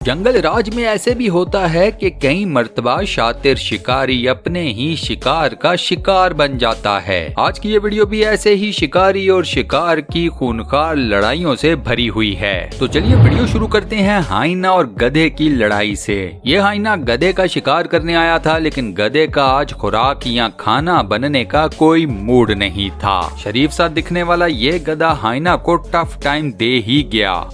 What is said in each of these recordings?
जंगल राज में ऐसे भी होता है कि कई मर्तबा शातिर शिकारी अपने ही शिकार का शिकार बन जाता है। आज की ये वीडियो भी ऐसे ही शिकारी और शिकार की खूंखार लड़ाइयों से भरी हुई है। तो चलिए वीडियो शुरू करते हैं हाइना और गधे की लड़ाई से। ये हाइना गधे का शिकार करने आया था, लेकिन गधे का आज खुराक या खाना बनने का कोई मूड नहीं था। शरीफ सा दिखने वाला ये गधा हाइना को टफ टाइम दे ही गया।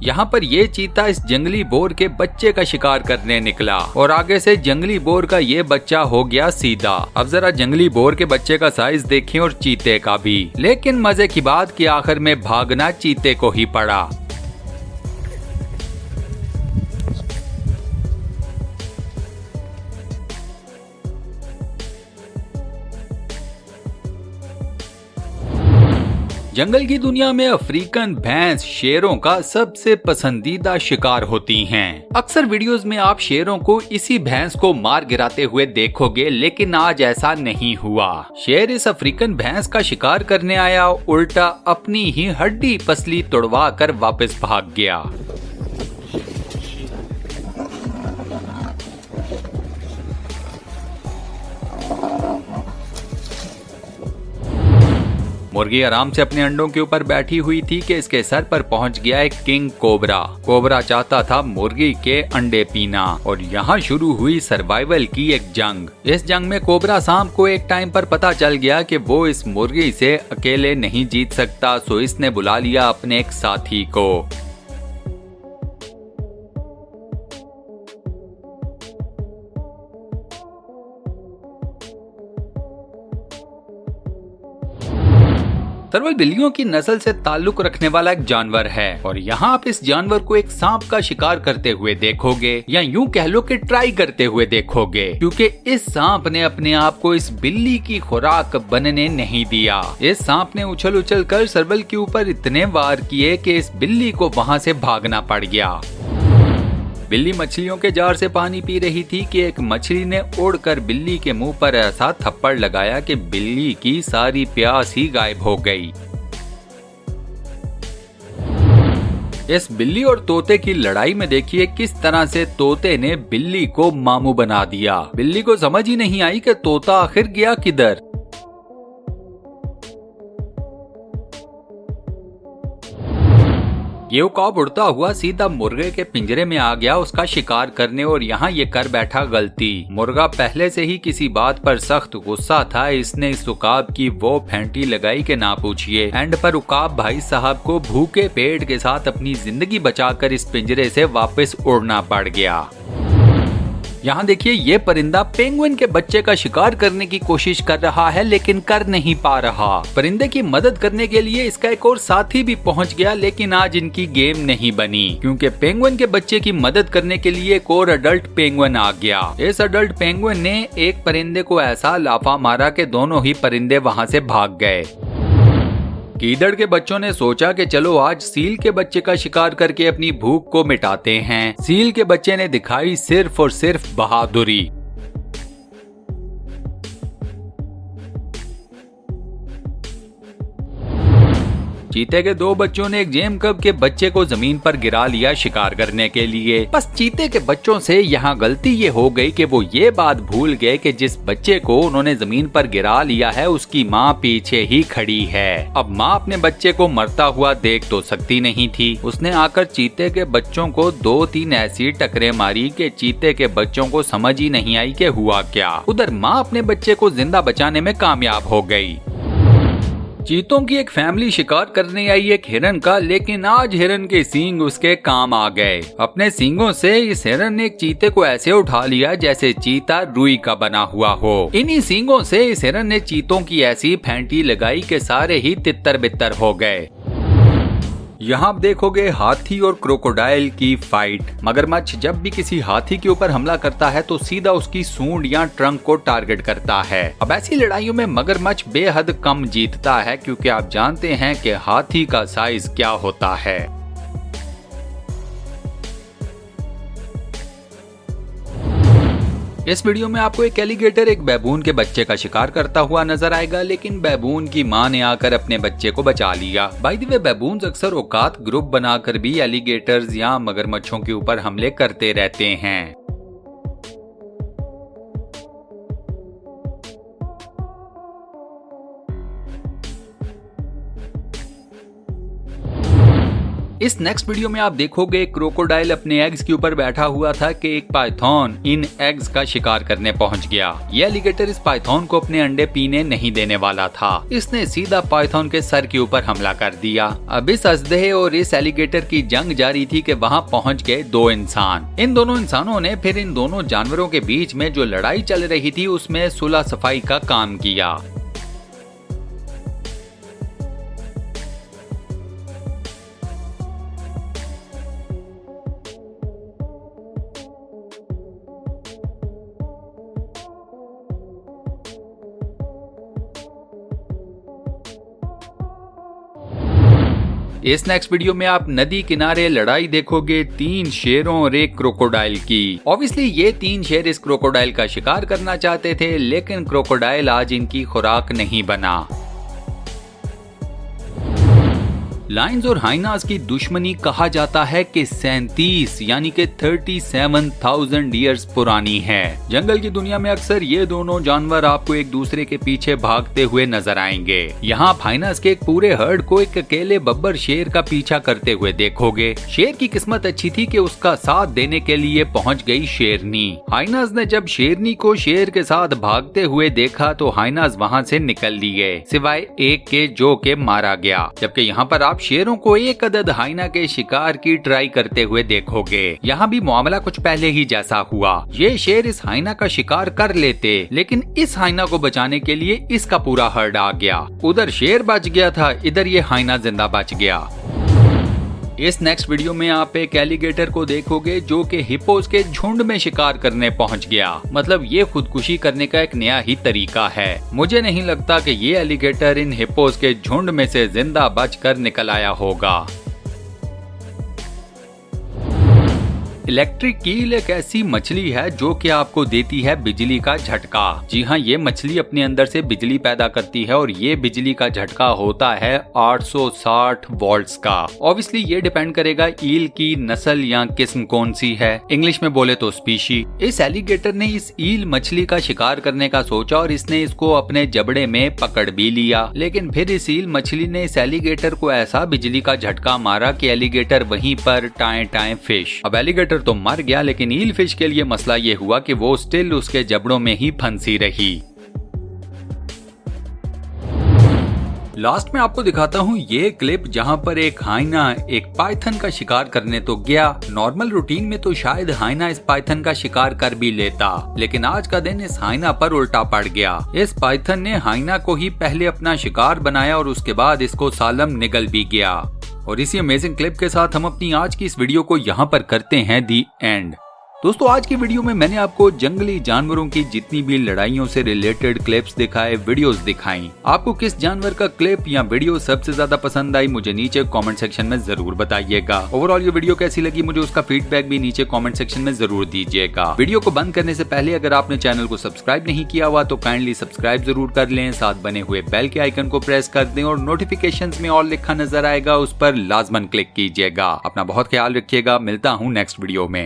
यहाँ पर ये चीता इस जंगली बोर के बच्चे का शिकार करने निकला और आगे से जंगली बोर का ये बच्चा हो गया सीधा। अब जरा जंगली बोर के बच्चे का साइज देखें और चीते का भी। लेकिन मजे की बात कि आखिर में भागना चीते को ही पड़ा। जंगल की दुनिया में अफ्रीकन भैंस शेरों का सबसे पसंदीदा शिकार होती हैं। अक्सर वीडियोस में आप शेरों को इसी भैंस को मार गिराते हुए देखोगे, लेकिन आज ऐसा नहीं हुआ। शेर इस अफ्रीकन भैंस का शिकार करने आया, उल्टा अपनी ही हड्डी पसली तोड़वा कर वापस भाग गया। मुर्गी आराम से अपने अंडों के ऊपर बैठी हुई थी कि इसके सर पर पहुंच गया एक किंग कोबरा। कोबरा चाहता था मुर्गी के अंडे पीना और यहाँ शुरू हुई सर्वाइवल की एक जंग। इस जंग में कोबरा सांप को एक टाइम पर पता चल गया कि वो इस मुर्गी से अकेले नहीं जीत सकता, सो इसने बुला लिया अपने एक साथी को। सरवल बिल्लियों की नस्ल से ताल्लुक रखने वाला एक जानवर है और यहाँ आप इस जानवर को एक सांप का शिकार करते हुए देखोगे, या यूं कह लो कि ट्राई करते हुए देखोगे, क्योंकि इस सांप ने अपने आप को इस बिल्ली की खुराक बनने नहीं दिया। इस सांप ने उछल उछल कर सरवल के ऊपर इतने वार किए कि इस बिल्ली को वहाँ से भागना पड़ गया। बिल्ली मछलियों के जार से पानी पी रही थी कि एक मछली ने उड़कर बिल्ली के मुंह पर ऐसा थप्पड़ लगाया कि बिल्ली की सारी प्यास ही गायब हो गई। इस बिल्ली और तोते की लड़ाई में देखिए किस तरह से तोते ने बिल्ली को मामू बना दिया। बिल्ली को समझ ही नहीं आई कि तोता आखिर गया किधर। ये उकाब उड़ता हुआ सीधा मुर्गे के पिंजरे में आ गया उसका शिकार करने, और यहाँ ये कर बैठा गलती। मुर्गा पहले से ही किसी बात पर सख्त गुस्सा था। इसने इस उकाब की वो फेंटी लगाई कि ना पूछिए। एंड पर उकाब भाई साहब को भूखे पेट के साथ अपनी जिंदगी बचाकर इस पिंजरे से वापस उड़ना पड़ गया। यहाँ देखिए ये परिंदा पेंगुइन के बच्चे का शिकार करने की कोशिश कर रहा है, लेकिन कर नहीं पा रहा। परिंदे की मदद करने के लिए इसका एक और साथी भी पहुँच गया, लेकिन आज इनकी गेम नहीं बनी, क्योंकि पेंगुइन के बच्चे की मदद करने के लिए एक और अडल्ट पेंगुइन आ गया। इस अडल्ट पेंगुइन ने एक परिंदे को ऐसा लाफा मारा कि दोनों ही परिंदे वहाँ से भाग गए। गीदड़ के बच्चों ने सोचा कि चलो आज सील के बच्चे का शिकार करके अपनी भूख को मिटाते हैं। सील के बच्चे ने दिखाई सिर्फ और सिर्फ बहादुरी। चीते के दो बच्चों ने एक जेम कब के बच्चे को जमीन पर गिरा लिया शिकार करने के लिए। बस चीते के बच्चों से यहाँ गलती ये हो गई कि वो ये बात भूल गए कि जिस बच्चे को उन्होंने जमीन पर गिरा लिया है उसकी माँ पीछे ही खड़ी है। अब माँ अपने बच्चे को मरता हुआ देख तो सकती नहीं थी। उसने आकर चीते के बच्चों को 2-3 ऐसी टकरे मारी कि चीते के बच्चों को समझ ही नहीं आई कि हुआ क्या। उधर माँ अपने बच्चे को जिंदा बचाने में कामयाब हो गई। चीतों की एक फैमिली शिकार करने आई एक हिरन का, लेकिन आज हिरन के सींग उसके काम आ गए। अपने सींगों से इस हिरन ने एक चीते को ऐसे उठा लिया जैसे चीता रुई का बना हुआ हो। इन्हीं सींगों से इस हिरन ने चीतों की ऐसी फेंटी लगाई कि सारे ही तितर बितर हो गए। यहाँ आप देखोगे हाथी और क्रोकोडाइल की फाइट। मगरमच्छ जब भी किसी हाथी के ऊपर हमला करता है तो सीधा उसकी सूंड या ट्रंक को टारगेट करता है। अब ऐसी लड़ाइयों में मगरमच्छ बेहद कम जीतता है, क्योंकि आप जानते हैं कि हाथी का साइज क्या होता है। इस वीडियो में आपको एक एलिगेटर एक बैबून के बच्चे का शिकार करता हुआ नजर आएगा, लेकिन बैबून की मां ने आकर अपने बच्चे को बचा लिया। बाय द वे, बैबून्स अक्सर औकात ग्रुप बनाकर भी एलिगेटर्स या मगरमच्छों के ऊपर हमले करते रहते हैं। इस नेक्स्ट वीडियो में आप देखोगे क्रोकोडाइल अपने एग्स के ऊपर बैठा हुआ था कि एक पाइथन इन एग्स का शिकार करने पहुंच गया। ये एलिगेटर इस पाइथन को अपने अंडे पीने नहीं देने वाला था। इसने सीधा पाइथन के सर के ऊपर हमला कर दिया। अब इस अजदहे और इस एलिगेटर की जंग जारी थी कि वहां पहुंच गए दो इंसान। इन दोनों इंसानों ने फिर इन दोनों जानवरों के बीच में जो लड़ाई चल रही थी उसमें सुलह सफाई का काम किया। इस नेक्स्ट वीडियो में आप नदी किनारे लड़ाई देखोगे 3 शेरों और एक क्रोकोडाइल की। ऑब्वियसली ये 3 शेर इस क्रोकोडाइल का शिकार करना चाहते थे, लेकिन क्रोकोडाइल आज इनकी खुराक नहीं बना। लायंस और हाइनास की दुश्मनी कहा जाता है कि 37 यानी कि 37,000 ईयर्स पुरानी है। जंगल की दुनिया में अक्सर ये दोनों जानवर आपको एक दूसरे के पीछे भागते हुए नजर आएंगे। यहाँ आप हाइनास के एक पूरे हर्ड को एक अकेले बब्बर शेर का पीछा करते हुए देखोगे। शेर की किस्मत अच्छी थी कि उसका साथ देने के लिए पहुँच गई शेरनी। हाइनास ने जब शेरनी को शेर के साथ भागते हुए देखा तो हाइनास वहाँ से निकल लिए, सिवाय एक के जो के मारा गया। जबकि यहाँ पर आप शेरों को एक अदद हाइना के शिकार की ट्राई करते हुए देखोगे। यहाँ भी मामला कुछ पहले ही जैसा हुआ। ये शेर इस हाइना का शिकार कर लेते, लेकिन इस हाइना को बचाने के लिए इसका पूरा हर्ड आ गया। उधर शेर बच गया था, इधर ये हाइना जिंदा बच गया। इस नेक्स्ट वीडियो में आप एक एलिगेटर को देखोगे जो कि हिप्पोस के झुंड में शिकार करने पहुंच गया। मतलब ये खुदकुशी करने का एक नया ही तरीका है। मुझे नहीं लगता कि ये एलिगेटर इन हिप्पोस के झुंड में से जिंदा बचकर निकल आया होगा। इलेक्ट्रिक ईल एक ऐसी मछली है जो कि आपको देती है बिजली का झटका। जी हाँ, ये मछली अपने अंदर से बिजली पैदा करती है और ये बिजली का झटका होता है 860 वोल्ट्स का। ऑब्वियसली ये डिपेंड करेगा ईल की नस्ल या किस्म कौन सी है, इंग्लिश में बोले तो स्पीशी। इस एलिगेटर ने इस ईल मछली का शिकार करने का सोचा और इसने इसको अपने जबड़े में पकड़ भी लिया, लेकिन फिर इस ईल मछली ने इस एलिगेटर को ऐसा बिजली का झटका मारा कि एलिगेटर वहीं पर टाएं टाएं फिश। अब एलिगेटर तो मर गया, लेकिन ईल फिश के लिए मसला ये हुआ कि वो स्टिल उसके जबड़ों में ही फंसी रही। लास्ट में आपको दिखाता हूँ ये क्लिप जहाँ पर एक हाइना एक पाइथन का शिकार करने तो गया। नॉर्मल रूटीन में तो शायद हाइना इस पाइथन का शिकार कर भी लेता, लेकिन आज का दिन इस हाइना पर उल्टा पड़ गया। इस पाइथन ने हाइना को ही पहले अपना शिकार बनाया और उसके बाद इसको सालम निगल भी गया। और इसी अमेजिंग क्लिप के साथ हम अपनी आज की इस वीडियो को यहाँ पर करते हैं दी एंड। दोस्तों, आज की वीडियो में मैंने आपको जंगली जानवरों की जितनी भी लड़ाइयों से रिलेटेड क्लिप्स दिखाए, वीडियोस दिखाई। आपको किस जानवर का क्लिप या वीडियो सबसे ज्यादा पसंद आई मुझे नीचे कमेंट सेक्शन में जरूर बताइएगा। ओवरऑल ये वीडियो कैसी लगी मुझे उसका फीडबैक भी नीचे कमेंट सेक्शन में जरूर दीजिएगा। वीडियो को बंद करने से पहले अगर आपने चैनल को सब्सक्राइब नहीं किया हुआ तो काइंडली सब्सक्राइब जरूर कर लें, साथ बने हुए बेल के आइकन को प्रेस कर दें और नोटिफिकेशंस में ऑल लिखा नजर आएगा उस पर लाजमन क्लिक कीजिएगा। अपना बहुत ख्याल रखिएगा, मिलता हूँ नेक्स्ट वीडियो में।